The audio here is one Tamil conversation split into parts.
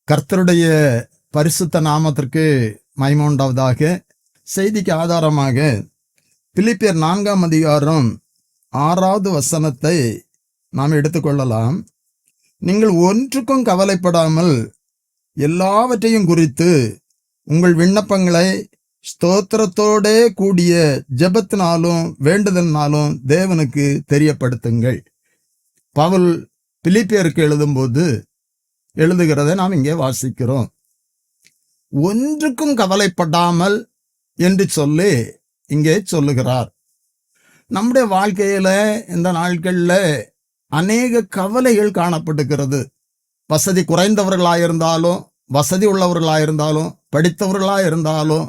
கர்த்தருடைய பரிசுத்த நாமத்திற்கு மகிமை உண்டாவதாக. செய்திக்கு ஆதாரமாக பிலிப்பியர் 4ஆம் அதிகாரம் 6வது வசனத்தை நாம் எடுத்துக்கொள்ளலாம். நீங்கள் ஒன்றுக்கும் கவலைப்படாமல் எல்லாவற்றையும் குறித்து உங்கள் விண்ணப்பங்களை ஸ்தோத்திரத்தோடே கூடிய ஜெபத்தினாலும் வேண்டுதலினாலும் தேவனுக்கு தெரியப்படுத்துங்கள். பவுல் பிலிப்பியருக்கு எழுதும்போது எழுதுகிறதை நாம் இங்கே வாசிக்கிறோம். ஒன்றுக்கும் கவலைப்படாமல் என்று சொல்லி இங்கே சொல்லுகிறார். நம்முடைய வாழ்க்கையில இந்த நாட்களில் அநேக கவலைகள் காணப்படுகிறது. வசதி குறைந்தவர்களாயிருந்தாலும், வசதி உள்ளவர்களாயிருந்தாலும், படித்தவர்களாயிருந்தாலும்,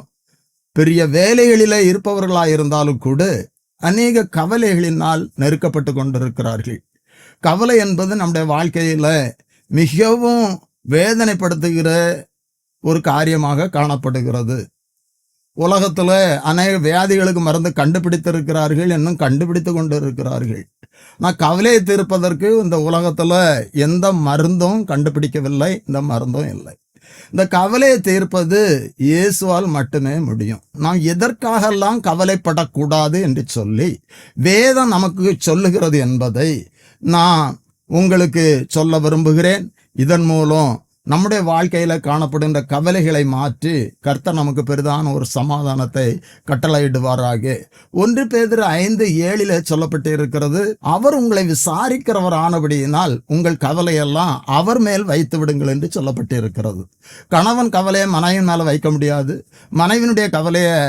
பெரிய வேலைகளிலே இருப்பவர்களாயிருந்தாலும் கூட அநேக கவலைகளினால் நெருக்கப்பட்டு கொண்டிருக்கிறார்கள். கவலை என்பது நம்முடைய வாழ்க்கையில மிகவும் வேதனைப்படுத்துகிற ஒரு காரியமாக காணப்படுகிறது. உலகத்துல அநேக வியாதிகளுக்கு மருந்து கண்டுபிடித்திருக்கிறார்கள், இன்னும் கண்டுபிடித்து கொண்டு இருக்கிறார்கள். நான் கவலையை தீர்ப்பதற்கு இந்த உலகத்துல எந்த மருந்தும் கண்டுபிடிக்கவில்லை, இந்த மருந்தும் இல்லை. இந்த கவலையை தீர்ப்பது இயேசுவால் மட்டுமே முடியும். நாம் எதற்காகலாம் கவலைப்படக்கூடாது என்று சொல்லி வேதம் நமக்கு சொல்லுகிறது என்பதை நான் உங்களுக்கு சொல்ல விரும்புகிறேன். இதன் மூலம் நம்முடைய வாழ்க்கையில காணப்படுகின்ற கவலைகளை மாற்றி கர்த்தர் நமக்கு பெரிதான ஒரு சமாதானத்தை கட்டளையிடுவாராக. 1 பேதுரு 5:7 சொல்லப்பட்டு இருக்கிறது, அவர் உங்களை விசாரிக்கிறவர் ஆனபடியினால் உங்கள் கவலையெல்லாம் அவர் மேல் வைத்து விடுங்கள் என்று சொல்லப்பட்டு இருக்கிறது. கணவன் கவலையை மனைவின் மேல வைக்க முடியாது, மனைவினுடைய கவலையை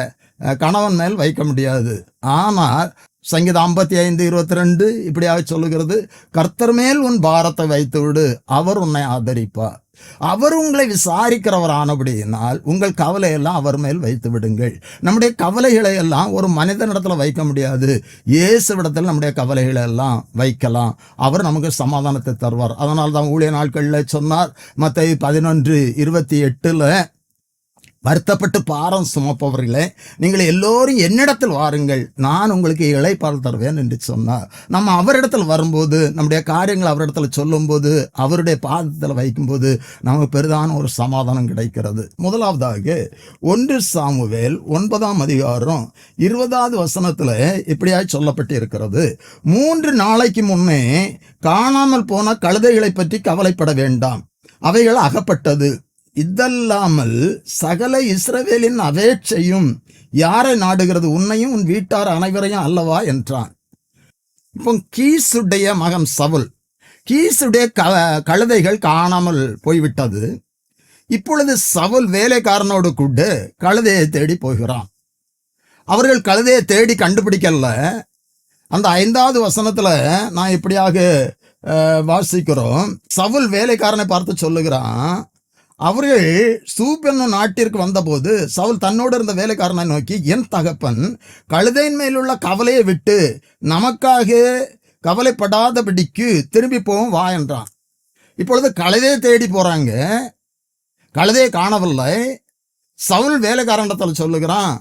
கணவன் மேல் வைக்க முடியாது. ஆனால் சங்கீதம் 55:22 இப்படியாக சொல்லுகிறது, கர்த்தர் மேல் உன் பாரத்தை வைத்து விடு, அவர் உன்னை ஆதரிப்பார். அவர் உங்களை விசாரிக்கிறவர் ஆனபடியினால் உங்கள் கவலையெல்லாம் அவர் மேல் வைத்து விடுங்கள். நம்முடைய கவலைகளை எல்லாம் ஒரு மனிதனிடத்துல வைக்க முடியாது, இயேசுவிடத்தில் நம்முடைய கவலைகளை எல்லாம் வைக்கலாம். அவர் நமக்கு சமாதானத்தை தருவார். அதனால தான் ஊழிய நாட்களில் சொன்னார், மத்தேயு 11:28 வருத்தப்பட்டு பாரம் சுமப்பவர்களே, நீங்கள் எல்லோரும் என்னிடத்தில் வாருங்கள், நான் உங்களுக்கு இளைப்பால் தருவேன் என்று சொன்னார். நம்ம அவரிடத்தில் வரும்போது, நம்முடைய காரியங்கள் அவரிடத்தில் சொல்லும்போது, அவருடைய பாதத்தில் வைக்கும்போது நமக்கு பெரிதான ஒரு சமாதானம் கிடைக்கிறது. முதலாவதாக 1 சாமுவேல் 9ஆம் அதிகாரம் 20வது வசனத்தில் இப்படியாய் சொல்லப்பட்டு இருக்கிறது, 3 நாளைக்கு முன்னே காணாமல் போன கழுதைகளை பற்றி கவலைப்பட வேண்டாம், அவைகள் அகப்பட்டது. இதல்லாமல் சகல இஸ்ரவேலின் அபேட்சையும் யாரை நாடுகிறது, உன்னையும் உன் வீட்டார் அனைவரையும் அல்லவா என்றான். இப்போ கீசுடைய மகன் சவுல், கீசுடைய கழுதைகள் காணாமல் போய்விட்டது. இப்பொழுது சவுல் வேலைக்காரனோடு கூட கழுதையை தேடி போகிறான். அவர்கள் கழுதையை தேடி கண்டுபிடிக்கல. அந்த 5வது வசனத்துல நான் இப்படியாக வாசிக்கிறோம், சவுல் வேலைக்காரனை பார்த்து சொல்லுகிறான், அவர்கள் சூப் என்னும் நாட்டிற்கு வந்தபோது சவுல் தன்னோடு இருந்த வேலைக்காரனை நோக்கி, என் தகப்பன் கழுதையின் மேலுள்ள கவலையை விட்டு நமக்காக கவலைப்படாதபடிக்கு திரும்பி போவோம் வா என்றான். இப்பொழுது கழுதையை தேடி போறாங்க, கழுதையை காணவில்லை. சவுல் வேலைக்காரனிடத்தில் சொல்லுகிறான்,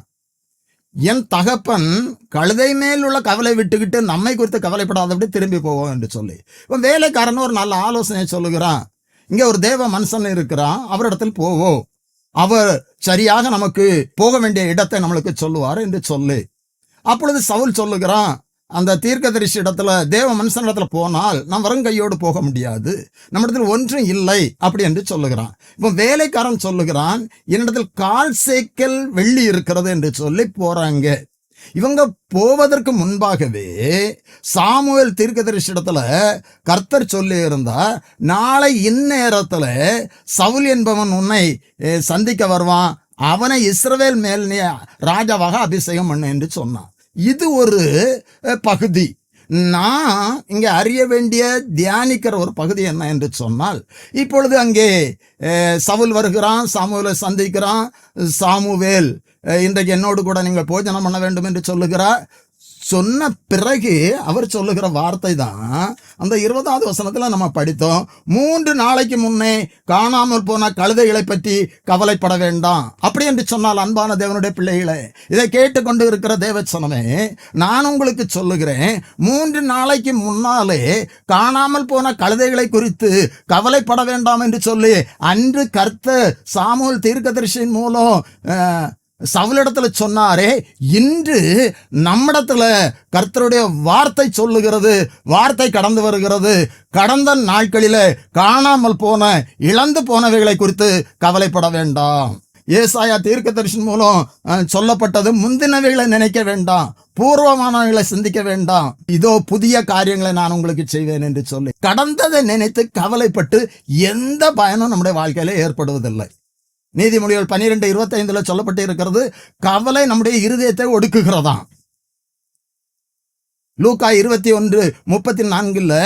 என் தகப்பன் கழுதை மேல் உள்ள கவலை விட்டுக்கிட்டு நம்மை குறித்து கவலைப்படாதபடி திரும்பி போவோம் என்று சொல்லி இப்போ வேலைக்காரன் ஒரு நல்ல ஆலோசனை சொல்லுகிறான். இங்க ஒரு தேவ மனுஷன் இருக்கிறான், அவரிடத்தில் போவோம், அவர் சரியாக நமக்கு போக வேண்டிய இடத்தை நம்மளுக்கு சொல்லுவார் என்று சொல்லி. அப்பொழுது சவுல் சொல்லுகிறான், அந்த தீர்க்கதரிசி இடத்துல, தேவ மனுஷன் இடத்துல போனால் நாம் வரும் கையோடு போக முடியாது, நம்மிடத்தில் ஒன்றும் இல்லை அப்படி என்று சொல்லுகிறான். இப்போ வேலைக்காரன் சொல்லுகிறான், என்னிடத்தில் 1/4 சேக்கல் வெள்ளி இருக்கிறது என்று சொல்லி போறாங்க. இவங்க போவதற்கு முன்பாகவே சாமுவேல் தீர்க்கதரிசி இடத்துல கர்த்தர் சொல்லி இருந்தா, நாளை இந்நேரத்துல சவுல் என்பவன் உன்னை சந்திக்க வருவான், அவனை இஸ்ரவேல் மேல் நீ ராஜாவாக அபிஷேகம் பண்ணு என்று சொன்னான். இது ஒரு பகுதி. நான் இங்கே அறிய வேண்டிய தியானிக்கிற ஒரு பகுதி என்ன என்று சொன்னால், இப்பொழுது அங்கே சவுல் வருகிறான், சாமுவேலை சந்திக்கிறான். சாமுவேல், இன்றைக்கு என்னோடு கூட நீங்கள் போஜனம் பண்ண வேண்டும் என்று சொல்லுகிறார். சொன்ன பிறகு அவர் சொல்லுகிற வார்த்தை தான் அந்த 20வது வசனத்துல நம்ம படித்தோம். 3 நாளைக்கு முன்னே காணாமல் போன கழுதைகளை பற்றி கவலைப்பட வேண்டாம். அப்படி என்று சொன்னால், அன்பான தேவனுடைய பிள்ளைகளே, இதை கேட்டுக்கொண்டு இருக்கிற தேவச்சனமே, நான் உங்களுக்கு சொல்லுகிறேன், 3 நாளைக்கு முன்னாலே காணாமல் போன கழுதைகளை குறித்து கவலைப்பட வேண்டாம் என்று சொல்லி அன்று கர்த்தர் சாமுவேல் தீர்க்கதரிசியின் மூலம் சவுலிடத்துல சொன்னாரே, இன்று நம்மிடத்துல கர்த்தருடைய வார்த்தை சொல்லுகிறது, வார்த்தை கடந்து வருகிறது. கடந்த நாட்களிலே காணாமல் போன இழந்து போனவைகளை குறித்து கவலைப்பட வேண்டாம். ஏசாயா தீர்க்கதரிசி மூலம் சொல்லப்பட்டது, முந்தினவைகளை நினைக்க வேண்டாம், பூர்வமானவைகளை சிந்திக்க வேண்டாம், இதோ புதிய காரியங்களை நான் உங்களுக்கு செய்வேன் என்று சொல்லி கடந்ததை நினைத்து கவலைப்பட்டு எந்த பயனும் நம்முடைய வாழ்க்கையில ஏற்படுவதில்லை. நீதிமொழிகள் 12:25 சொல்லப்பட்டு இருக்கிறது, கவலை நம்முடைய இருதயத்தை ஒடுக்குகிறதாம். லூக்கா 21:34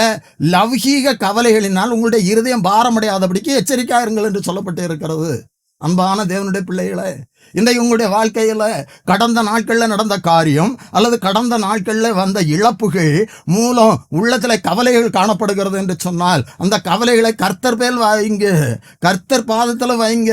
லௌகீக கவலைகளினால் உங்களுடைய இருதயம் பாரமடையாதபடிக்கு எச்சரிக்கையாயிருங்கள் என்று சொல்லப்பட்டு இருக்கிறது. அன்பான தேவனுடைய பிள்ளைகளே, இன்றைக்கு உங்களுடைய வாழ்க்கையில கடந்த நாட்கள்ல நடந்த காரியம் அல்லது கடந்த நாட்கள்ல வந்த இழப்புகள் மூலம் உள்ளத்துல கவலைகள் காணப்படுகிறது என்று சொன்னால், அந்த கவலைகளை கர்த்தர் மேல் வைங்க, கர்த்தர் பாதத்துல வைங்க.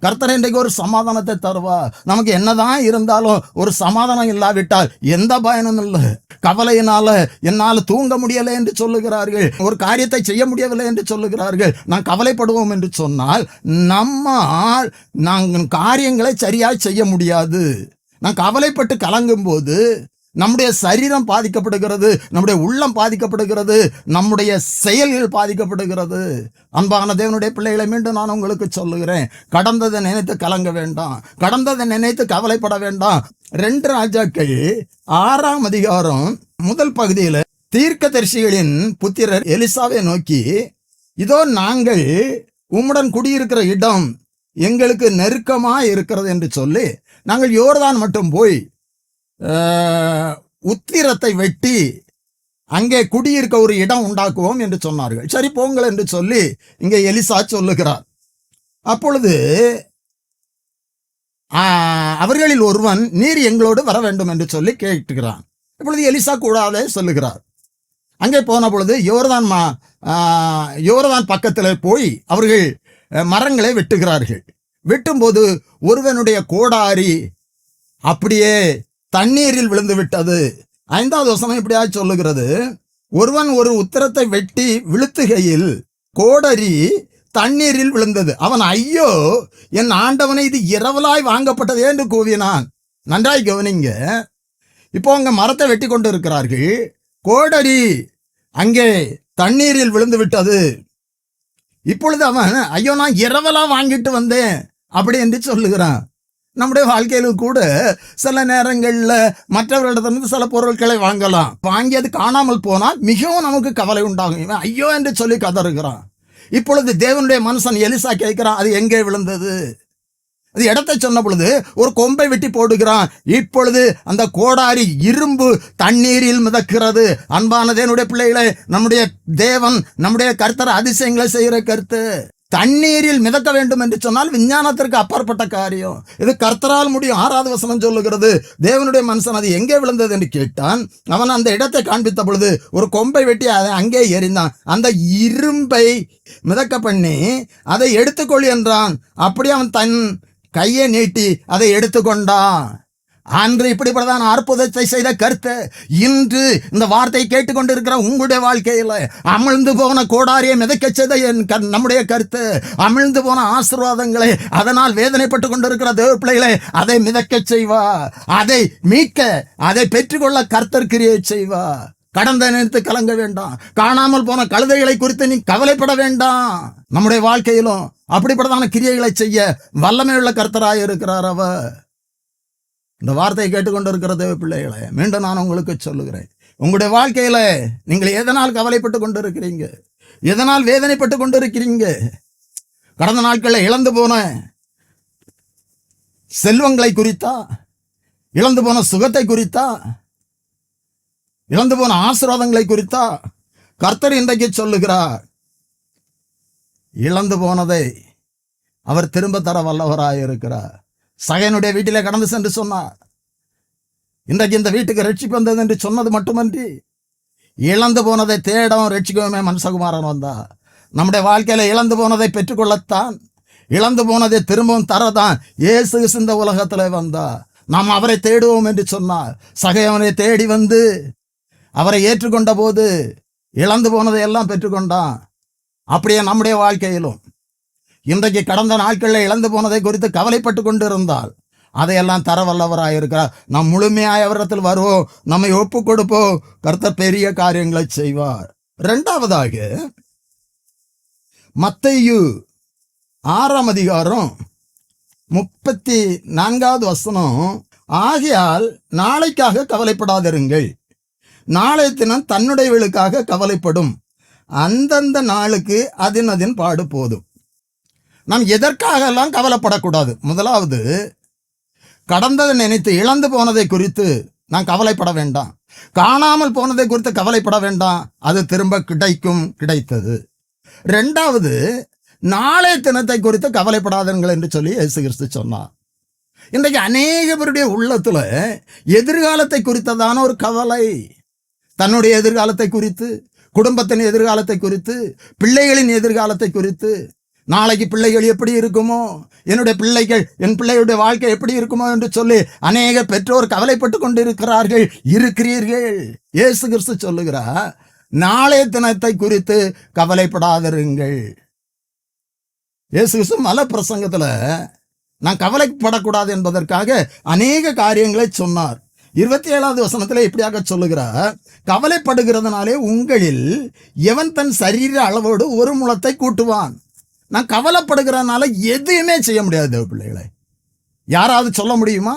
கர்த்தர் இன்றைக்கு ஒரு சமாதானத்தை தருவார். நமக்கு என்னதான் இருந்தாலும் ஒரு சமாதானம் இல்லாவிட்டால் எந்த பயனும் இல்லை. கவலையினால என்னால் தூங்க முடியலை என்று சொல்லுகிறார்கள், ஒரு காரியத்தை செய்ய முடியவில்லை என்று சொல்லுகிறார்கள். நான் கவலைப்படுவோம் என்று சொன்னால் நம்மால் நாங்கள் காரியங்களை சரியாய் செய்ய முடியாது. நான் கவலைப்பட்டு கலங்கும் போது நம்முடைய சரீரம் பாதிக்கப்படுகிறது, நம்முடைய உள்ளம் பாதிக்கப்படுகிறது, நம்முடைய செயல்கள் பாதிக்கப்படுகிறது. அன்பான தேவனுடைய பிள்ளைகளை, மீண்டும் நான் உங்களுக்கு சொல்லுகிறேன், கடந்ததை நினைத்து கலங்க வேண்டாம், கடந்ததை நினைத்து கவலைப்பட வேண்டாம். 2 ராஜாக்கள் 6ஆம் அதிகாரம் முதல் பகுதியில் தீர்க்கதரிசிகளின் புத்திரர் எலிசாவை நோக்கி, இதோ நாங்கள் உம்முடன் குடியிருக்கிற இடம் எங்களுக்கு நெருக்கமா இருக்கிறது என்று சொல்லி நாங்கள் யோர்தான் மட்டும் போய் உத்திரத்தை வெட்டி அங்கே குடியிருக்க ஒரு இடம் உண்டாக்குவோம் என்று சொன்னார்கள். சரி போங்கள் என்று சொல்லி இங்கே எலிசா சொல்லுகிறார். அப்பொழுது அவர்களில் ஒருவன், நீர் எங்களோடு வர வேண்டும் என்று சொல்லி கேட்டுகிறான். இப்பொழுது எலிசா கூடாதே சொல்லுகிறார். அங்கே போன பொழுது யோர்தான் பக்கத்தில் போய் அவர்கள் மரங்களை வெட்டுகிறார்கள். வெட்டும்போது ஒருவனுடைய கோடாரி அப்படியே தண்ணீரில் விழுந்து விட்டது. 5வது வசனம் இப்படியா சொல்லுகிறது, ஒருவன் ஒரு உத்திரத்தை வெட்டி விழுத்துகையில் கோடரி தண்ணீரில் விழுந்தது. அவன், ஐயோ என் ஆண்டவனை, இது இரவலாய் வாங்கப்பட்டதே என்று கூவினான். நன்றாய் கவனிங்க. இப்போ அங்க மரத்தை வெட்டி கொண்டு இருக்கிறார்கள், கோடரி அங்கே தண்ணீரில் விழுந்து விட்டது. இப்பொழுது அவன், ஐயோ நான் இரவலா வாங்கிட்டு வந்தேன் அப்படி என்று சொல்லுகிறான். நம்முடைய வாழ்க்கையிலும் கூட சில நேரங்களில் மற்றவர்களிடத்திலிருந்து சில பொருட்களை வாங்கலாம், வாங்கி அது காணாமல் போனால் மிகவும் நமக்கு கவலை உண்டாகும். இவன் ஐயோ என்று சொல்லி கதறுகிறான். இப்பொழுது தேவனுடைய மனுஷன் எலிசா கேட்கிறான், அது எங்கே விழுந்தது? அது இடத்தை சொன்ன பொழுது ஒரு கொம்பை வெட்டி போடுகிறான். இப்பொழுது அந்த கோடாரி இரும்பு தண்ணீரில் மிதக்கிறது. அன்பான தேவனுடைய பிள்ளைகளை, நம்முடைய தேவன், நம்முடைய கர்த்தர் அதிசயங்களை செய்கிற கர்த்தர். தண்ணீரில் மிதக்க வேண்டும் என்று சொன்னால் விஞ்ஞானத்திற்கு அப்பாற்பட்ட காரியம். இது கர்த்தரால் முடியும். 6வது வசனம் சொல்லுகிறது, தேவனுடைய மனுஷன் அது எங்கே விழுந்தது என்று கேட்டான். அவன் அந்த இடத்தை காண்பித்த பொழுது ஒரு கொம்பை வெட்டி அதை அங்கே எறிந்தான். அந்த இரும்பை மிதக்க பண்ணி அதை எடுத்துக்கொள் என்றான். அப்படி அவன் தன் கையை நீட்டி அதை எடுத்துக்கொண்டான். அன்று இப்படிப்பட்டதான் அற்புதத்தை செய்த கர்த்தர் இன்று இந்த வார்த்தையை கேட்டுக்கொண்டிருக்கிற உங்களுடைய வாழ்க்கையில அமிழ்ந்து போன கோடாரியை மிதக்க செய்த நம்முடைய கர்த்தர், அமிழ்ந்து போன ஆசீர்வாதங்களை, அதனால் வேதனைப்பட்டு கொண்டிருக்கிற தேவ பிள்ளைகளை அதை மிதக்க செய்வா, அதை மீட்க, அதை பெற்றுக்கொள்ள கர்த்தர் கிரியை செய்வா. கடந்த நினைத்து கலங்க வேண்டாம், காணாமல் போன கழுதைகளை குறித்து நீ கவலைப்பட வேண்டாம். நம்முடைய வாழ்க்கையிலும் அப்படிப்பட்டதான கிரியைகளை செய்ய வல்லமையுள்ள கர்த்தராய் இருக்கிறார் அவர். இந்த வார்த்தையை கேட்டுக்கொண்டு இருக்கிற தேவ பிள்ளைகளை, மீண்டும் நான் உங்களுக்கு சொல்லுகிறேன், உங்களுடைய வாழ்க்கையில நீங்கள் எதனால் கவலைப்பட்டு கொண்டு இருக்கிறீங்க, எதனால் வேதனைப்பட்டு கொண்டு இருக்கிறீங்க? கடந்த நாட்களில் இழந்து போன செல்வங்களை குறித்தா, இழந்து போன சுகத்தை குறித்தா, இழந்து போன ஆசீர்வாதங்களை குறித்தா கர்த்தர் இன்றைக்கு சொல்லுகிறார், இழந்து போனதை அவர் திரும்ப தர வல்லவராய் இருக்கிறார். சகையனுடைய வீட்டிலே கடந்து சென்று சொன்னார், இன்றைக்கு இந்த வீட்டுக்கு ரட்சிப்பு வந்தது என்று சொன்னது மட்டுமன்றி, இழந்து போனதை தேடவும் ரட்சிக்கவுமே மனுஷகுமாரன் வந்தா. நம்முடைய வாழ்க்கையில இழந்து போனதை பெற்றுக்கொள்ளத்தான், இழந்து போனதை திரும்பவும் தரதான் இயேசு இந்த உலகத்துல வந்தா. நாம் அவரை தேடுவோம் என்று சொன்னார். சகையவனை தேடி வந்து அவரை ஏற்றுக்கொண்ட போது இழந்து போனதை எல்லாம் பெற்றுக்கொண்டான். அப்படியே நம்முடைய வாழ்க்கையிலும் இன்றைக்கு கடந்த நாட்களில் இழந்து போனதை குறித்து கவலைப்பட்டு கொண்டு இருந்தால் அதையெல்லாம் தர வல்லவராயிருக்கிறார். நாம் முழுமையாய் அவரிடத்தில் வருவோம், நம்மை ஒப்பு கொடுப்போம், கர்த்தர் பெரிய காரியங்களை செய்வார். இரண்டாவதாக மத்தேயு 6ஆம் அதிகாரம் 34வது வசனம், ஆகையால் நாளைக்காக கவலைப்படாதிருங்கள், நாளைய தினம் தன்னுடையவளுக்காக கவலைப்படும், அந்தந்த நாளுக்கு அதின் பாடு போதும். நாம் எதற்காக எல்லாம் கவலைப்படக்கூடாது. முதலாவது, கடந்ததை நினைத்து இழந்து போனதை குறித்து நான் கவலைப்பட வேண்டாம், காணாமல் போனதை குறித்து கவலைப்பட வேண்டாம், அது திரும்ப கிடைத்தது. இரண்டாவது, நாளைய தினத்தை குறித்து கவலைப்படாதீர்கள் என்று சொல்லி இயேசு கிறிஸ்து சொன்னார். இன்றைக்கு அநேக பேருடைய உள்ளத்துல எதிர்காலத்தை குறித்ததான ஒரு கவலை, தன்னுடைய எதிர்காலத்தை குறித்து, குடும்பத்தின் எதிர்காலத்தை குறித்து, பிள்ளைகளின் எதிர்காலத்தை குறித்து, நாளைக்கு பிள்ளைகள் எப்படி இருக்குமோ, என் பிள்ளைகளுடைய வாழ்க்கை எப்படி இருக்குமோ என்று சொல்லி அநேக பெற்றோர் கவலைப்பட்டு கொண்டிருக்கிறீர்கள். இயேசு கிறிஸ்து சொல்லுகிறார், நாளைய தினத்தை குறித்து கவலைப்படாதிருங்கள். இயேசு கிறிஸ்து மல பிரசங்கத்துல நான் கவலைப்படக்கூடாது என்பதற்காக அநேக காரியங்களை சொன்னார். 27வது வசனத்துல இப்படியாக சொல்லுகிறார், கவலைப்படுகிறதுனாலே உங்களில் எவன் தன் சரீர அளவோடு ஒரு முழத்தை கூட்டுவான். நான் கவலைப்படுகிறதுனால எதுவுமே செய்ய முடியாது பிள்ளைகளை. யாராவது சொல்ல முடியுமா,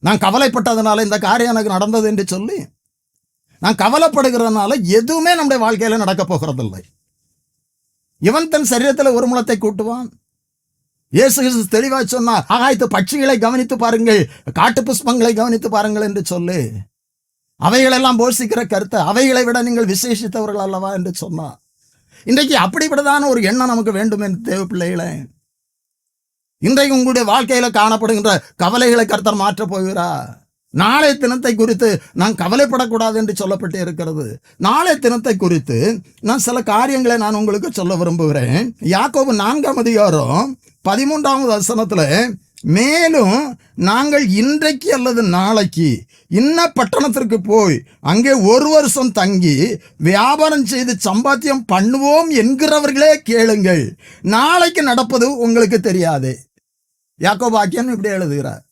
நான் கவலைப்பட்டதுனால இந்த காரியம் எனக்கு நடந்தது என்று சொல்லி? நான் கவலைப்படுகிறதுனால எதுவுமே நம்முடைய வாழ்க்கையில நடக்க போகிறதில்லை. இவன் தன் சரீரத்தில் ஒரு முழத்தை கூட்டுவான். இயேசு கிறிஸ்து தெளிவா சொன்னார், ஆகாயத்து பட்சிகளை கவனித்து பாருங்கள், காட்டு புஷ்பங்களை கவனித்து பாருங்கள் என்று சொல்லி, அவைகளெல்லாம் போஷிக்கிற கருத்தை, அவைகளை விட நீங்கள் விசேஷித்தவர்கள் அல்லவா என்று சொன்னார். இன்றைக்கு அப்படிப்பட்டதான ஒரு எண்ணம் நமக்கு வேண்டும் என்று தேவ பிள்ளைகளே. இன்றைக்கு உங்களுடைய வாழ்க்கையில காணப்படுகின்ற கவலைகளை கர்த்தர் மாற்றப் போகிறார். நாளைய தினத்தை குறித்து நான் கவலைப்படக்கூடாது என்று சொல்லப்பட்டு இருக்கிறது. நாளைய தினத்தை குறித்து நான் சில காரியங்களை நான் உங்களுக்கு சொல்ல விரும்புகிறேன். யாக்கோபு 4ஆம் அதிகாரம் 13வது வசனத்துல, மேலும் நாங்கள் இன்றைக்கு அல்லது நாளைக்கு இன்ன பட்டணத்திற்கு போய் அங்கே ஒரு வருஷம் தங்கி வியாபாரம் செய்து சம்பாத்தியம் பண்ணுவோம் என்கிறவர்களே கேளுங்கள், நாளைக்கு நடப்பது உங்களுக்கு தெரியாது. யாக்கோபு ஆக்கியன் இப்படி எழுதுகிறார்,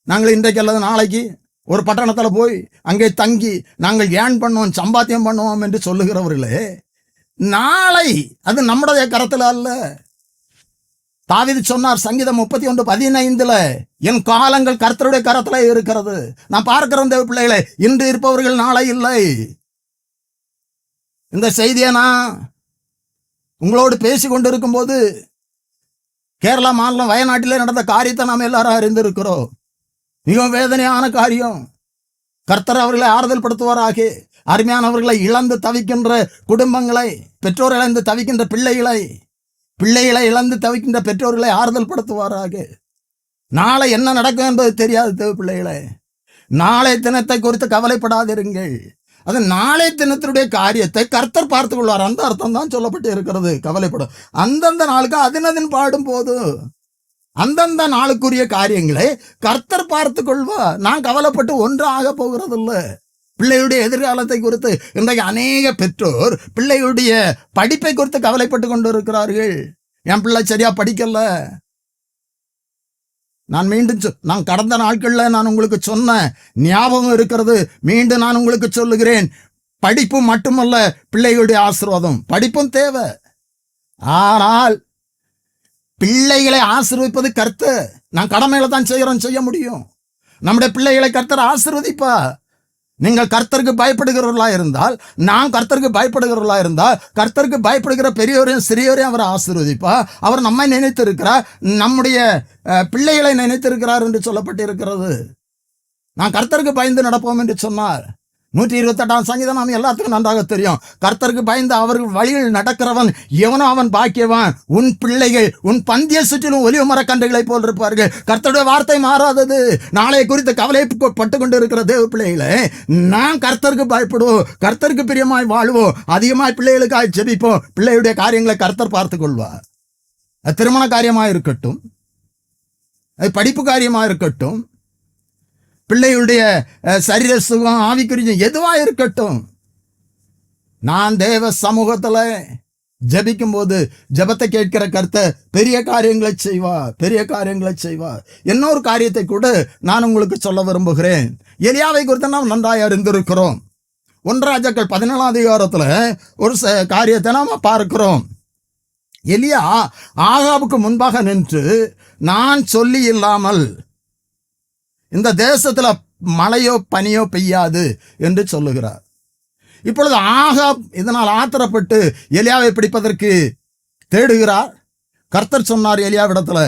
நாங்கள் இன்றைக்கு அல்லது நாளைக்கு ஒரு பட்டணத்துல போய் அங்கே தங்கி நாங்கள் ஏன் பண்ணுவோம், சம்பாத்தியம் பண்ணுவோம் என்று சொல்லுகிறவர்களே, நாளை அது நம்முடைய கரத்தில் அல்ல. தாவீது சொன்னார் சங்கீதம் 31:15, என் காலங்கள் கர்த்தருடைய கரத்துல இருக்கிறது. நான் பார்க்கிறேன் தேவ பிள்ளைகளை, இன்று இருப்பவர்கள் நாளை இல்லை. இந்த செய்தியை நான் உங்களோடு பேசி கொண்டிருக்கும் போது கேரளா மாநிலம் வயநாட்டிலே நடந்த காரியத்தை நாம் எல்லாரும் அறிந்திருக்கிறோம். மிகவும் வேதனையான காரியம். கர்த்தர் அவர்களை ஆறுதல் படுத்துவாராக. அருமையானவர்களை இழந்து தவிக்கின்ற குடும்பங்களை, பெற்றோர் இழந்து தவிக்கின்ற பிள்ளைகளை இழந்து தவிக்கின்ற பெற்றோர்களை ஆறுதல் படுத்துவாராக. நாளை என்ன நடக்கும் என்பது தெரியாது தேவ பிள்ளைகளே. நாளை தினத்தை குறித்து கவலைப்படாதிருங்கள். அது நாளை தினத்தினுடைய காரியத்தை கர்த்தர் பார்த்துக் கொள்வார். அந்த அர்த்தம் தான் சொல்லப்பட்டு இருக்கிறது. கவலைப்படும் அந்தந்த நாளுக்கு அதினதின் பாடும் போது அந்தந்த நாளுக்குரிய காரியங்களை கர்த்தர் பார்த்து கொள்வார். நான் கவலைப்பட்டு ஒன்று ஆக போகிறதில்லை. பிள்ளைகளுடைய எதிர்காலத்தை குறித்து இன்றைக்கு அநேக பெற்றோர் பிள்ளைகளுடைய படிப்பை குறித்து கவலைப்பட்டு கொண்டு இருக்கிறார்கள். என் பிள்ளை சரியா படிக்கல. நான் கடந்த நாட்கள்ல நான் உங்களுக்கு சொன்ன ஞாபகம் இருக்கிறது. மீண்டும் நான் உங்களுக்கு சொல்லுகிறேன், படிப்பு மட்டுமல்ல பிள்ளைகளுடைய ஆசீர்வாதம். படிப்பும் தேவை, ஆனால் பிள்ளைகளை ஆசீர்வதிப்பது கர்த்தர். நான் கடமையில தான் செய்ய முடியும். நம்முடைய பிள்ளைகளை கர்த்தர் ஆசீர்வதிப்பா. நீங்கள் கர்த்தருக்கு பயப்படுகிறவர்களா இருந்தால், நான் கர்த்தருக்கு பயப்படுகிறவர்களா இருந்தால், கர்த்தருக்கு பயப்படுகிற பெரியோரையும் சிறியோரையும் அவர் ஆசீர்வதிப்பா. அவர் நம்மை நினைத்திருக்கிறார், நம்முடைய பிள்ளைகளை நினைத்திருக்கிறார் என்று சொல்லப்பட்டு இருக்கிறது. நான் கர்த்தருக்கு பயந்து நடப்போம் என்று சொன்னார். 128ஆம் சங்கீதம் நாம் எல்லாத்துக்கும் நன்றாக தெரியும். கர்த்தருக்கு பயந்து அவர்கள் வழியில் நடக்கிறவன் எவனோ அவன் பாக்கியவான். உன் பிள்ளைகள் உன் பந்திய சுற்றிலும் ஒலிவ மரக்கன்றுகளைப் போல் இருப்பார்கள். கர்த்தருடைய வார்த்தை மாறாதது. நாளை குறித்து கவலைப்பட்டு கொண்டு இருக்கிற தேவ பிள்ளைகளை நாம் கர்த்தருக்கு பயப்படுவோம், கர்த்தருக்கு பிரியமாய் வாழ்வோம், அதிகமாய் பிள்ளைகளுக்காக ஜெபிப்போம். பிள்ளையுடைய காரியங்களை கர்த்தர் பார்த்து கொள்வார். அது திருமண காரியமாக இருக்கட்டும், அது படிப்பு காரியமாக இருக்கட்டும், பிள்ளைகளுடைய சரீர சுகம், ஆவிக்குரிய எதுவாக இருக்கட்டும், நான் தேவ சமூகத்தில் ஜபிக்கும் போது ஜபத்தை கேட்கிற கர்த்தர் பெரிய காரியங்களை செய்வார், பெரிய காரியங்களை செய்வார். இன்னொரு காரியத்தை கூட நான் உங்களுக்கு சொல்ல விரும்புகிறேன். எலியாவை குறித்து நாம் நன்றாக அறிந்திருக்கிறோம். 1 ராஜாக்கள் 17ஆம் அதிகாரத்தில் ஒரு காரியத்தை நாம் பார்க்கிறோம். எலியா ஆகாபுக்கு முன்பாக நின்று, நான் சொல்லி இல்லாமல் இந்த தேசத்துல மழையோ பனியோ பெய்யாது என்று சொல்லுகிறார். இப்பொழுது ஆகாப் இதனால் ஆத்திரப்பட்டு எலியாவை பிடிப்பதற்கு தேடுகிறார். கர்த்தர் சொன்னார் எலியாவிடத்துல,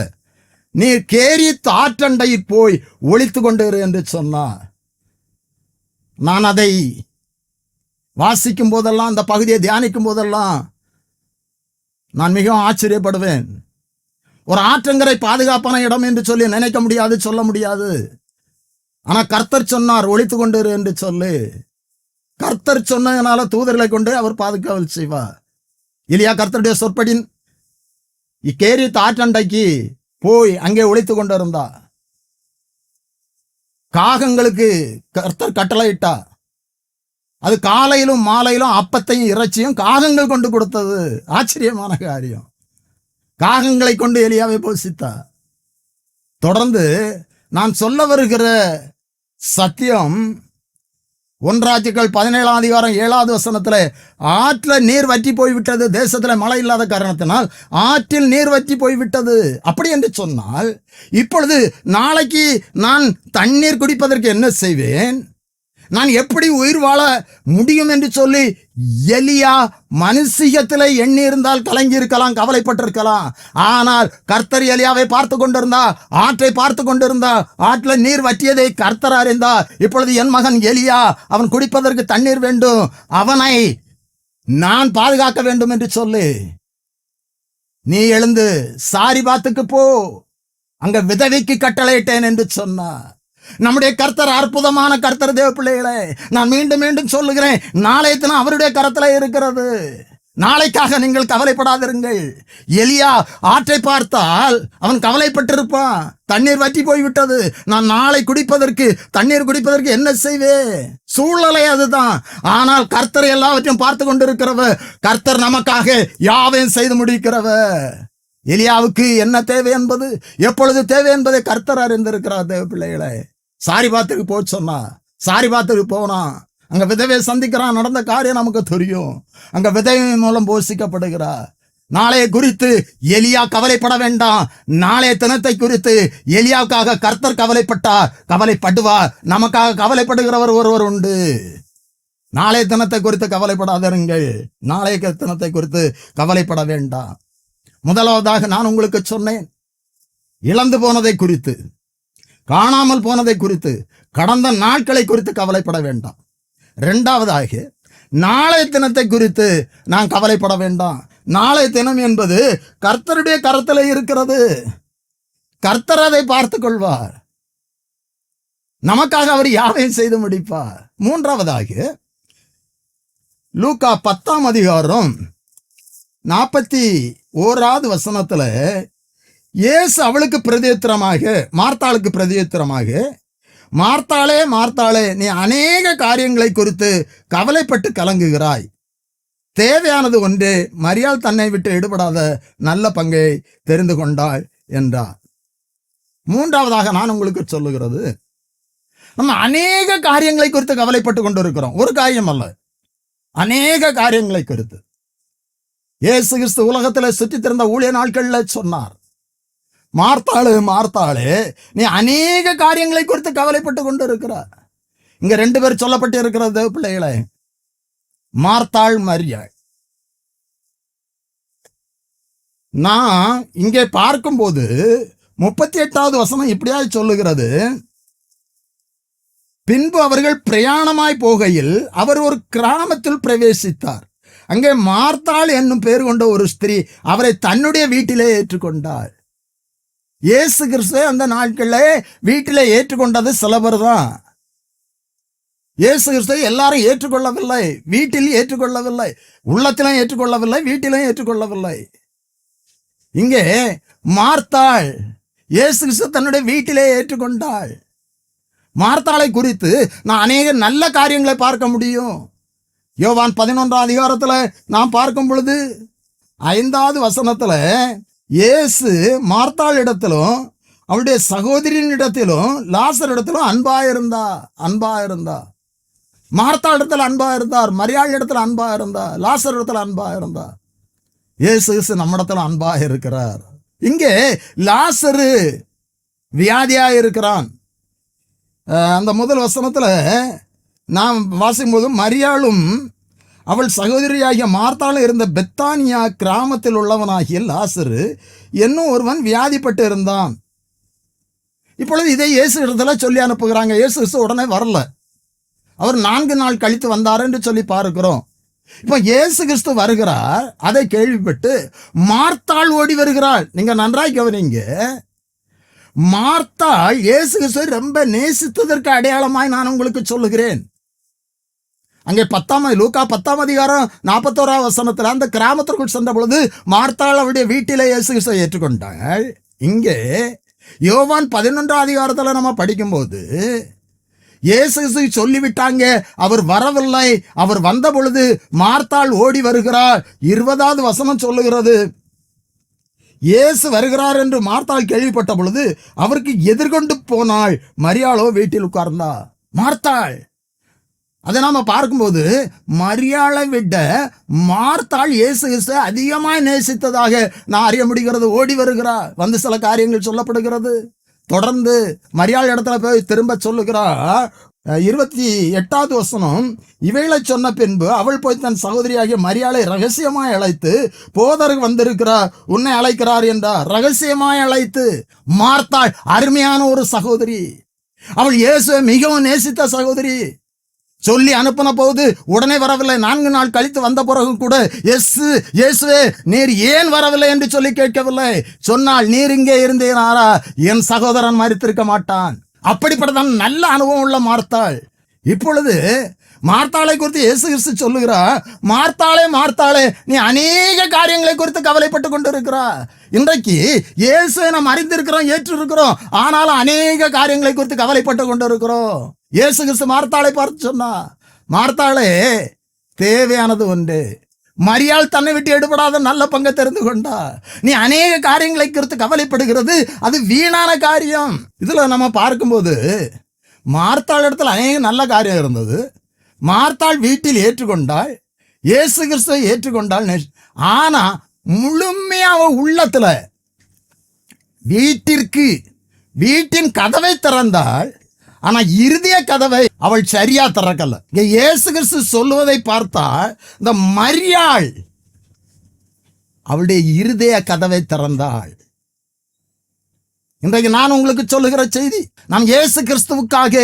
நீ கேரித் ஆற்றண்டையில் போய் ஒளித்து கொண்டு இரு என்று சொன்னார். நான் அதை வாசிக்கும் போதெல்லாம், அந்த பகுதியை தியானிக்கும் போதெல்லாம் நான் மிகவும் ஆச்சரியப்படுவேன். ஒரு ஆற்றங்கரை பாதுகாப்பான இடம் என்று சொல்லி நினைக்க முடியாது, சொல்ல முடியாது. ஆனா கர்த்தர் சொன்னார் ஒளித்து கொண்டு இரு என்று சொல்லி. கர்த்தர் சொன்னதுனால தூதர்களை கொண்டு அவர் பாதுகாவல் செய்வார். இல்லையா? கர்த்தருடைய சொற்படின் இக்கேரி தாற்றண்டைக்கு போய் அங்கே ஒளித்து கொண்டு இருந்தா. காகங்களுக்கு கர்த்தர் கட்டளையிட்டா. அது காலையிலும் மாலையிலும் அப்பத்தையும் இறைச்சியும் காகங்கள் கொண்டு கொடுத்தது. ஆச்சரியமான காரியம். காகங்களை கொண்டு எலியாவை போஷித்தா. தொடர்ந்து நான் சொல்ல வருகிற சத்தியம் 1 ராஜாக்கள் 17ஆம் அதிகாரம் 7வது வசனத்துல, ஆற்றுல நீர் வற்றி போய்விட்டது. தேசத்துல மழை இல்லாத காரணத்தினால் ஆற்றில் நீர் வற்றி போய்விட்டது. அப்படி என்று சொன்னால், இப்பொழுது நாளைக்கு நான் தண்ணீர் குடிப்பதற்கு என்ன செய்வேன், நான் எப்படி உயிர் வாழ முடியும் என்று சொல்லி எலியா மனுஷியத்திலே எண்ணி இருந்தால் கலங்கி இருக்கலாம், கவலைப்பட்டிருக்கலாம். ஆனால் கர்த்தர் எலியாவை பார்த்து கொண்டிருந்தா, ஆற்றை பார்த்து கொண்டிருந்தா. ஆற்றில் நீர் வற்றியதை கர்த்தர் அறிந்தார். இப்பொழுது என் மகன் எலியா, அவன் குடிப்பதற்கு தண்ணீர் வேண்டும், அவனை நான் பாதுகாக்க வேண்டும் என்று சொல்லி, நீ எழுந்து சாரிபாத்துக்கு போ, அங்க விதவைக்கு கட்டளையிட்டேன் என்று சொன்னார். நம்முடைய கர்த்தர் அற்புதமான கர்த்தர். தேவ பிள்ளைகளே, நான் மீண்டும் மீண்டும் சொல்லுகிறேன், நாளைய தினம் அவருடைய கரத்துல இருக்கிறது. நாளைக்காக நீங்கள் கவலைப்படாதிருங்கள். எலியா ஆற்றை பார்த்தால் அவன் கவலைப்பட்டிருப்பான். தண்ணீர் வற்றி போய்விட்டது, நான் நாளை குடிப்பதற்கு தண்ணீர் குடிப்பதற்கு என்ன செய்வேன்? சூழ்நிலை அதுதான். ஆனால் கர்த்தர் எல்லாவற்றையும் பார்த்து கொண்டிருக்கிறவர். கர்த்தர் நமக்காக யாவையும் செய்து முடிக்கிறவர். எலியாவுக்கு என்ன தேவை என்பது, எப்பொழுது தேவை என்பதை கர்த்தர் அறிந்திருக்கிறார். தேவ பிள்ளைகளை, சாரிபாத்துக்கு போய் சொன்னா, சாரிபாத்துக்கு போனா, அங்க விதவை சந்திக்கிறான். நடந்த காரியம் நமக்கு தெரியும். அங்க விதவை மூலம் போஷிக்கப்படுகிறார். நாளைய குறித்து எலியா கவலைப்பட வேண்டாம். நாளைய தினத்தை குறித்து எலியாவுக்காக கர்த்தர் கவலைப்பட்டார், கவலைப்படுவார். நமக்காக கவலைப்படுகிறவர் ஒருவர் உண்டு. நாளைய தினத்தை குறித்து கவலைப்படாதீர்கள். நாளைய தினத்தை குறித்து கவலைப்பட வேண்டாம். முதலாவதாக நான் உங்களுக்கு சொன்னேன், இழந்து போனதை குறித்து, காணாமல் போனதை குறித்து, கடந்த நாட்களை குறித்து கவலைப்பட வேண்டாம். 2வதாக, நாளைய தினத்தை குறித்து நான் கவலைப்பட வேண்டாம். நாளைய தினம் என்பது கர்த்தருடைய கரத்தில் இருக்கிறது. கர்த்தர் அதை பார்த்து கொள்வார். நமக்காக அவர் யாவையும் செய்து முடிப்பார். 3வதாக, லூக்கா 10ஆம் அதிகாரம் 41வது வசனத்துல, இயேசு அவளுக்கு பிரதியுத்தரமாக, மார்த்தாளுக்கு பிரதியுத்தரமாக, மார்த்தாளே மார்த்தாளே, நீ அநேக காரியங்களை குறித்து கவலைப்பட்டு கலங்குகிறாய், தேவையானது ஒன்று, மரியாள் தன்னை விட்டு எடுபடாத நல்ல பங்கை தெரிந்து கொண்டாள் என்றார். 3வதாக நான் உங்களுக்கு சொல்லுகிறது, நம்ம அநேக காரியங்களை குறித்து கவலைப்பட்டு கொண்டு இருக்கிறோம். ஒரு காரியம் அல்ல, அநேக காரியங்களை குறித்து. இயேசு கிறிஸ்து உலகத்தில் சுற்றி திறந்த ஊழிய நாட்கள்ல சொன்னார், மார்த்தாளே மார்த்தாளே, நீ அநேக காரியங்களை குறித்து கவலைப்பட்டு கொண்டு இருக்கிறார். இங்க 2 பேர் சொல்லப்பட்டு இருக்கிறது பிள்ளைகளை, மார்த்தாள் மரியாள். நான் இங்கே பார்க்கும்போது 38வது வசனம் இப்படியா சொல்லுகிறது, பின்பு அவர்கள் பிரயாணமாய் போகையில் அவர் ஒரு கிராமத்தில் பிரவேசித்தார். அங்கே மார்த்தாள் என்னும் பேர் கொண்ட ஒரு ஸ்திரீ அவரை தன்னுடைய வீட்டிலே ஏற்றுக்கொண்டாள். இயேசு கிறிஸ்து அந்த நாட்களிலே வீட்டிலே ஏற்றுக்கொண்டது சில பேர் தான். இயேசு கிறிஸ்து எல்லாரும் ஏற்றுக்கொள்ளவில்லை, வீட்டில் ஏற்றுக்கொள்ளவில்லை, உள்ளத்திலும் ஏற்றுக்கொள்ளவில்லை, வீட்டிலும் ஏற்றுக்கொள்ளவில்லை. இங்கே மார்த்தாள் இயேசு கிறிஸ்து தன்னுடைய வீட்டிலே ஏற்றுக்கொண்டாள். மார்த்தாளை குறித்து நான் அநேக நல்ல காரியங்களை பார்க்க முடியும். யோவான் 11ஆம் அதிகாரத்தில் நாம் பார்க்கும் பொழுது 5வது வசனத்தில் இயேசு மார்த்தாள் இடத்திலும் அவளுடைய சகோதரியின் இடத்திலும் லாசர் இடத்திலும் அன்பா இருந்தா. மார்த்தாள் இடத்துல அன்பா இருந்தார், மரியாள் இடத்துல அன்பா இருந்தா, லாசர் இடத்துல அன்பா இருந்தா. இயேசு நம்ம இடத்துல அன்பா இருக்கிறார். இங்கே லாசரு வியாதியா இருக்கிறான். அந்த முதல் வசனத்துல நாம் வாசிக்கும்போது மரியாளும் அவள் சகோதரியாகிய மார்த்தாளும் இருந்த பெத்தானியா கிராமத்தில் உள்ளவனாகிய லாசரு என்னும் ஒருவன் வியாதிப்பட்டு இருந்தான். இப்பொழுது இதை இயேசு இடத்துல சொல்லி அனுப்புகிறாங்க. இயேசு உடனே வரல, அவர் 4 நாள் கழித்து வந்தார் என்று சொல்லி பார்க்கிறோம். இப்போ இயேசு கிறிஸ்து வருகிறார், அதை கேள்விப்பட்டு மார்த்தாள் ஓடி வருகிறாள். நீங்க நன்றாய் கவனிங்க, மார்த்தாள் இயேசு கிறிஸ்துவை ரொம்ப நேசித்ததற்கு அடையாளமாய் நான் உங்களுக்கு சொல்லுகிறேன். அங்கே லூக்கா 10ஆம் அதிகாரம் 41ஆம் வசனத்தில் அந்த கிராமத்திற்குள் சென்ற பொழுது மார்த்தாள் அவருடைய வீட்டிலே இயேசு கிறிஸ்துவை ஏற்றுக்கொண்டாள். இங்கே யோவான் 11ஆம் அதிகாரத்தில் நம்ம படிக்கும்போது இயேசு கிறிஸ்து சொல்லிவிட்டாங்க, அவர் வரவில்லை, அவர் வந்த பொழுது மார்த்தாள் ஓடி வருகிறார். 20வது வசனம் சொல்லுகிறது, இயேசு வருகிறார் என்று மார்த்தாள் கேள்விப்பட்ட பொழுது அவருக்கு எதிர்கொண்டு போனாள். மரியாளோ வீட்டில் உட்கார்ந்தா. மார்த்தாள், அதை நாம பார்க்கும்போது மரியாளை விட மார்த்தாள் இயேசு கிறிஸ்துவை அதிகமாய் நேசித்ததாக நான் அறிய முடிகிறது. ஓடி வருகிறார், வந்து சில காரியங்கள் சொல்லப்படுகிறது. தொடர்ந்து மரியாள் இடத்துல போய் திரும்ப சொல்லுகிறார். 28வது வசனம், இவைகளை சொன்ன பின்பு அவள் போய் தன் சகோதரியாகிய மரியாளை ரகசியமாய் அழைத்து, போதர் வந்திருக்கிறார், உன்னை அழைக்கிறார் என்றார். ரகசியமாய் அழைத்து. மார்த்தாள் அருமையான ஒரு சகோதரி, அவள் இயேசுவை மிகவும் நேசித்த சகோதரி. சொல்லி அனுப்பின போது உடனே வரவில்லை. 4 நாள் கழித்து வந்த பிறகு கூட இயேசுவே நீர் ஏன் வரவில்லை என்று சொல்லி கேட்கவில்லை. சொன்னால், நீர் இங்கே இருந்தீராரா என் சகோதரன் மரித்திருக்க மாட்டான். அப்படிப்பட்டதான் நல்ல அனுபவம் உள்ள மார்த்தாள். இப்பொழுது மார்த்தாளை குறித்து இயேசு கிறிஸ்து சொல்லுகிறார், மார்த்தாளே, நீ அநேக காரியங்களை குறித்து கவலைப்பட்டு கொண்டு இருக்கிறார். இன்றைக்கு இயேசுவை நாம் அறிந்திருக்கிறோம், ஏற்றிருக்கிறோம், ஆனாலும் அநேக காரியங்களை குறித்து கவலைப்பட்டு கொண்டு இருக்கிறோம். இயேசு கிறிஸ்து மார்த்தாளை பார்த்து சொன்னா, மார்த்தாளே, தேவையானது ஒன்று. மரியாள் தன்னை விட்டு எடுபடாத நல்ல பங்கை தெரிந்து கொண்டா. நீ அநேக காரியங்களை குறித்து கவலைப்படுகிறது, அது வீணான காரியம். இதுல நம்ம பார்க்கும்போது மார்த்தாள் இடத்துல அநேக நல்ல காரியம் இருந்தது. மார்த்தாள் வீட்டில் ஏற்றுக்கொண்டாள், இயேசு கிறிஸ்துவை ஏற்றுக்கொண்டாள். ஆனா முழுமையா அவ உள்ளத்துல வீட்டின் கதவை திறந்தாள், ஆனா இருதய கதவை அவள் சரியா திறக்கல. இயேசு கிறிஸ்து சொல்லுவதை பார்த்தா இந்த மரியாள் அவளுடைய இருதய கதவை திறந்தாள். இன்றைக்கு நான் உங்களுக்கு சொல்லுகிற செய்தி, நாம் இயேசு கிறிஸ்துவுக்காக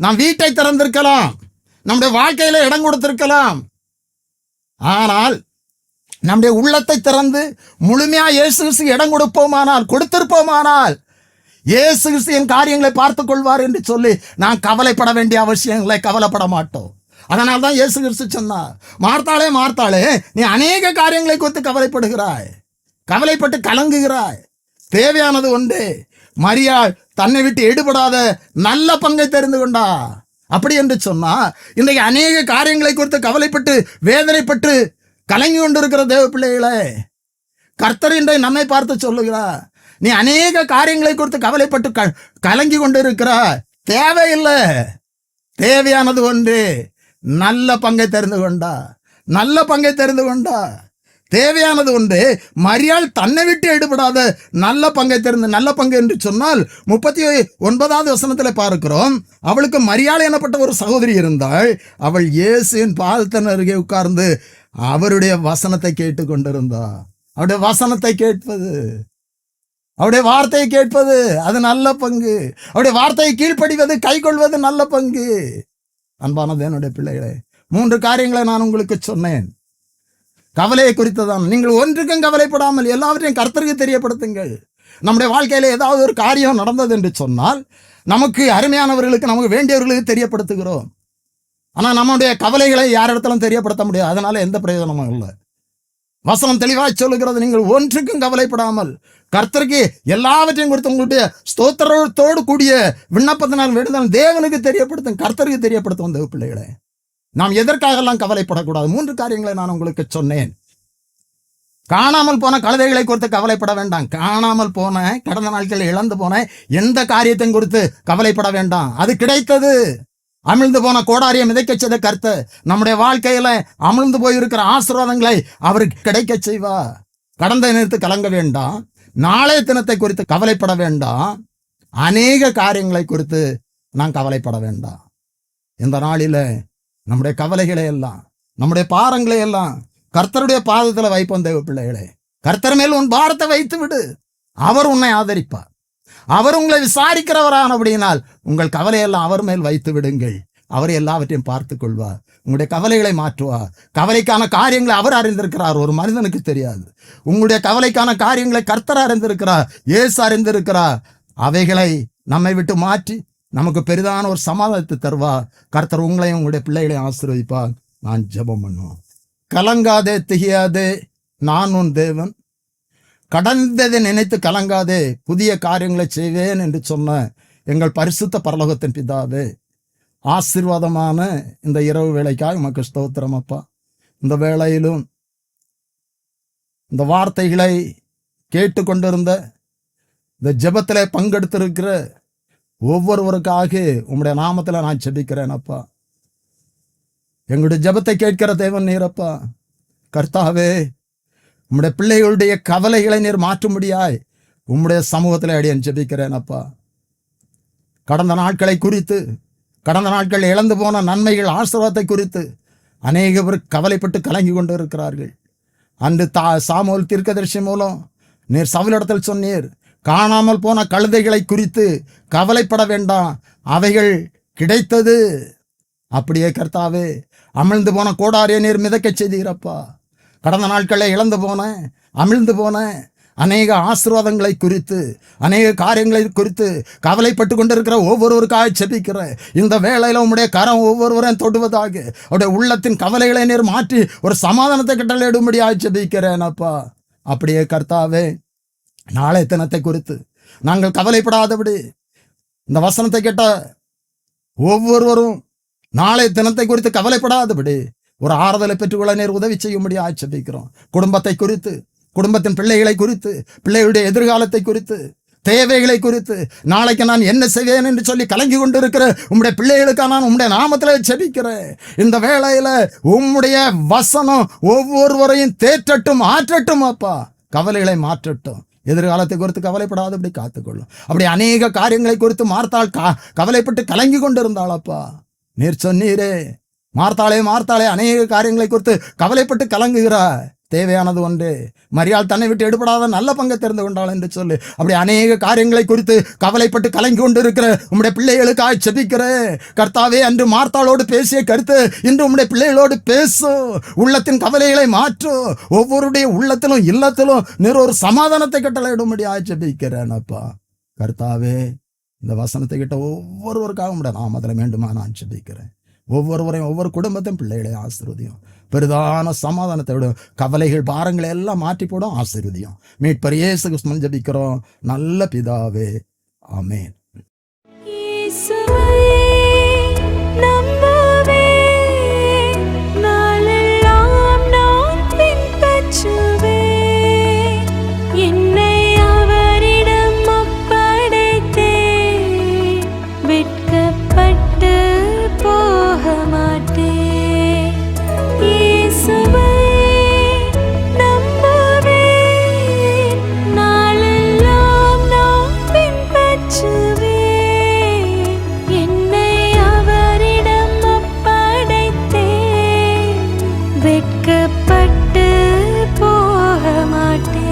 நாம் வீட்டை திறந்திருக்கலாம், நம்முடைய வாழ்க்கையில இடம் கொடுத்திருக்கலாம், ஆனால் நம்முடைய உள்ளத்தை திறந்து முழுமையா இயேசு கிறிஸ்து இடம் கொடுத்திருப்போமானால் இயேசு கிறிஸ்து என் காரியங்களை பார்த்துக் கொள்வார் என்று சொல்லி நான் கவலைப்பட வேண்டிய அவசியங்களை கவலைப்பட மாட்டோம். அதனால்தான் இயேசு கிறிஸ்து சொன்னார், மார்த்தாளே, நீ அநேக காரியங்களை குறித்து கவலைப்பட்டு கலங்குகிறாய். தேவையானது ஒன்று. மரியாள் தன்னை விட்டு எடுபடாத நல்ல பங்கை தெரிந்து கொண்டா. அப்படி என்று சொன்னா, இன்றைக்கு அநேக காரியங்களை குறித்து கவலைப்பட்டு வேதனைப்பட்டு கலங்கி கொண்டிருக்கிற தேவ பிள்ளைகளே, கர்த்தர் இன்றைக்கு நம்மை பார்த்து சொல்லுகிறார், நீ அநேக காரியங்களை குறித்து கவலைப்பட்டு கலங்கி கொண்டிருக்கிற தேவையில்லை. தேவையானது ஒன்று. நல்ல பங்கை தெரிந்து கொண்டா. தேவையானது ஒன்று. மரியாள் தன்னை விட்டு எடுபடாத நல்ல பங்கு என்று சொன்னால் 39வது வசனத்தில் பார்க்கிறோம், அவளுக்கு மரியாள் எனப்பட்ட ஒரு சகோதரி இருந்தாள். அவள் இயேசுவின் பாதத்தின் அருகே உட்கார்ந்து அவருடைய வசனத்தை கேட்டு கொண்டிருந்தாள். அவருடைய வசனத்தை கேட்பது, அவருடைய வார்த்தையை கேட்பது அது நல்ல பங்கு. அவருடைய வார்த்தையை கீழ்ப்படிவது, கைக்கொள்வது நல்ல பங்கு. அன்பானது என்னுடைய பிள்ளைகளே, 3 காரியங்களை நான் உங்களுக்கு சொன்னேன். கவலையை குறித்துதான். நீங்கள் ஒன்றுக்கும் கவலைப்படாமல் எல்லாவற்றையும் கர்த்தருக்கு தெரியப்படுத்துங்கள். நம்முடைய வாழ்க்கையில ஏதாவது ஒரு காரியம் நடந்தது என்று சொன்னால் நமக்கு அருமையானவர்களுக்கு, நமக்கு வேண்டியவர்களுக்கு தெரியப்படுத்துகிறோம். ஆனால் நம்முடைய கவலைகளை யாரிடத்திலும் தெரியப்படுத்த முடியாது. அதனால எந்த பிரயோஜனமும் இல்லை. வசனம் தெளிவாக சொல்லுகிறது, நீங்கள் ஒன்றுக்கும் கவலைப்படாமல் கர்த்தருக்கு எல்லாவற்றையும் கொடுத்து உங்களுடைய ஸ்தோத்திரத்தோடு கூடிய விண்ணப்பத்தினால் வேண்டுதல் தேவனுக்கு தெரியப்படுத்தும், கர்த்தருக்கு தெரியப்படுத்தும். தேவ பிள்ளைகளே, நாம் எதற்காகலாம் கவலைப்படக்கூடாது? 3 காரியங்களை நான் உங்களுக்கு சொன்னேன். காணாமல் போன கழுதைகளை குறித்து கவலைப்பட வேண்டாம். காணாமல் போன, கடந்த நாட்களில் இழந்து போன எந்த காரியத்தையும் குறித்து கவலைப்பட வேண்டாம். அது கிடைத்தது. அமிழ்ந்து போன கோடாரியை மிதைக்க செய்த கர்த்தர் நம்முடைய வாழ்க்கையில அமிழ்ந்து போயிருக்கிற ஆசீர்வாதங்களை அவருக்கு கிடைக்க செய்வார். கடந்த நேரத்து கலங்க வேண்டாம். நாளைய தினத்தை குறித்து கவலைப்பட வேண்டாம். அநேக காரியங்களை குறித்து நான் கவலைப்பட வேண்டாம். இந்த நாளில நம்முடைய கவலைகளை எல்லாம், நம்முடைய பாரங்களை எல்லாம் கர்த்தருடைய பாதத்தில் வைப்போம். தேவ பிள்ளைகளே, கர்த்தர் மேல் உன் பாரத்தை வைத்து விடு. அவர் உன்னை ஆதரிப்பார். அவர் உங்களை விசாரிக்கிறவரானபடியினால் உங்கள் கவலையெல்லாம் அவர் மேல் வைத்து விடுங்கள். அவர் எல்லாவற்றையும் பார்த்து கொள்வார். உங்களுடைய கவலைகளை மாற்றுவார். கவலைக்கான காரியங்களை அவர் அறிந்திருக்கிறார், ஒரு மனிதனுக்கு தெரியாது. உங்களுடைய கவலைக்கான காரியங்களை கர்த்தர் அறிந்திருக்கிறார், இயேசு அறிந்திருக்கிறார். அவைகளை நம்மை விட்டு மாற்றி நமக்கு பெரிதான ஒரு சமாதானத்தை தருவார். கர்த்தர் உங்களையும் உங்களுடைய பிள்ளைகளையும் ஆசீர்வதிப்பார். நான் ஜெபம் பண்ணுவோம். கலங்காதே, திகையாதே, நான் உன் தேவன். கடந்ததை நினைத்து கலங்காதே, புதிய காரியங்களை செய்வேன் என்று சொன்ன எங்கள் பரிசுத்த பரலோகத்தின் பிதாவே, ஆசீர்வாதமான இந்த இரவு வேளைக்காக உமக்கு ஸ்தோத்திரம் அப்பா. இந்த வேளையிலும் இந்த வார்த்தைகளை கேட்டுக்கொண்டிருந்த, இந்த ஜெபத்திலே பங்கெடுத்திருக்கிற ஒவ்வொருவருக்காக உம்முடைய நாமத்தில் நான் ஜெபிக்கிறேன் அப்பா. எங்களுடைய ஜெபத்தை கேட்கிற தேவன் நீரப்பா. கர்த்தாவே, உம்முடைய பிள்ளைகளுடைய கவலைகளை நீர் மாற்றும்படியாய் உம்முடைய சமூகத்தில் அடியேன் ஜெபிக்கிறேன் அப்பா. கடந்த நாட்களை குறித்து, கடந்த நாட்கள் இழந்து போன நன்மைகள், ஆசீர்வாதத்தை குறித்து அநேக பேர் கவலைப்பட்டு கலங்கி கொண்டு இருக்கிறார்கள். அன்று சாமுவேல் தீர்க்கதரிசி மூலம் நீர் சவுலிடத்தில் சொன்னீர், காணாமல் போன கழுதைகளை குறித்து கவலைப்பட வேண்டாம், அவைகள் கிடைத்தது. அப்படியே கர்த்தாவே, அமிழ்ந்து போன கோடாரியை நீர் மிதக்க செய்தீரப்பா. கடந்த நாட்களில் இழந்து போன, அமிழ்ந்து போன அநேக ஆசீர்வாதங்களை குறித்து, அநேக காரியங்களை குறித்து கவலைப்பட்டு கொண்டிருக்கிற ஒவ்வொருவருக்காக செபிக்கிறேன். இந்த வேளையில் உம்முடைய கரம் ஒவ்வொருவரையும் தொடுவதாக, அவருடைய உள்ளத்தின் கவலைகளை நீர் மாற்றி ஒரு சமாதானத்தை கட்டளையிடும்படியாக செபிக்கிறேன் அப்பா. அப்படியே கர்த்தாவே, நாளை தினத்தை குறித்து நாங்கள் கவலைப்படாதபடி இந்த வசனத்தை கேட்ட ஒவ்வொருவரும் நாளை தினத்தை குறித்து கவலைப்படாதபடி ஒரு ஆறுதலை பெற்றுக்கொள்ள நேர் உதவி செய்யும்படி ஆட்சேபிக்கிறோம். குடும்பத்தை குறித்து, குடும்பத்தின் பிள்ளைகளை குறித்து, பிள்ளைகளுடைய எதிர்காலத்தை குறித்து, தேவைகளை குறித்து, நாளைக்கு நான் என்ன செய்வேன் என்று சொல்லி கலங்கி கொண்டிருக்கிற உம்முடைய பிள்ளைகளுக்காக நான் உம்முடைய நாமத்தில் ஜெபிக்கிறேன். இந்த வேளையில உம்முடைய வசனம் ஒவ்வொருவரையும் தேற்றட்டும், ஆற்றட்டும் அப்பா. கவலைகளை மாற்றட்டும். எதிர்காலத்தை குறித்து கவலைப்படாதபடி காத்துக்கொள்ளும். அப்படி அநேக காரியங்களை குறித்து மார்த்தாள் கவலைப்பட்டு கலங்கி கொண்டிருந்தாள் அப்பா. நீர் சொன்னீரே, மார்த்தாளே அநேக காரியங்களை குறித்து கவலைப்பட்டு கலங்குகிறார். தேவையானது ஒன்று, மரியாள் தன்னை விட்டு எடுபடாத நல்ல பங்கை தெரிந்து கொண்டாள் என்று சொல்லி அப்படி அநேக காரியங்களை குறித்து கவலைப்பட்டு கலங்கி கொண்டு இருக்கிற உம்முடைய பிள்ளைகளுக்காக செபிக்கிற கர்த்தாவே, அன்று மார்த்தாளோடு பேசிய கருத்து இன்று உம்முடைய பிள்ளைகளோடு பேசும். உள்ளத்தின் கவலைகளை மாற்றும். ஒவ்வொருடைய உள்ளத்திலும் இல்லத்திலும் நீர் ஒரு சமாதானத்தை கட்டளையிடும்படியாக செபிக்கிறேன் அப்பா. கர்த்தாவே, இந்த வசனத்தை கிட்ட ஒவ்வொருவருக்காக உம்முடைய நாமத்தில் வேண்டுமா நான் செபிக்கிறேன். ஒவ்வொருவரையும், ஒவ்வொரு குடும்பத்தையும், பிள்ளைகளையும் ஆசீர்வதியும். பெரிதான சமாதானத்தை விட கவலைகள், பாரங்களை எல்லாம் மாற்றி போடும். ஆசீர்வதியும். மீட்பர் இயேசு கிறிஸ்துவின் ஜெபிக்கிறோம் நல்ல பிதாவே, ஆமென். வெட்கப்பட்டு போக மாட்டேன்.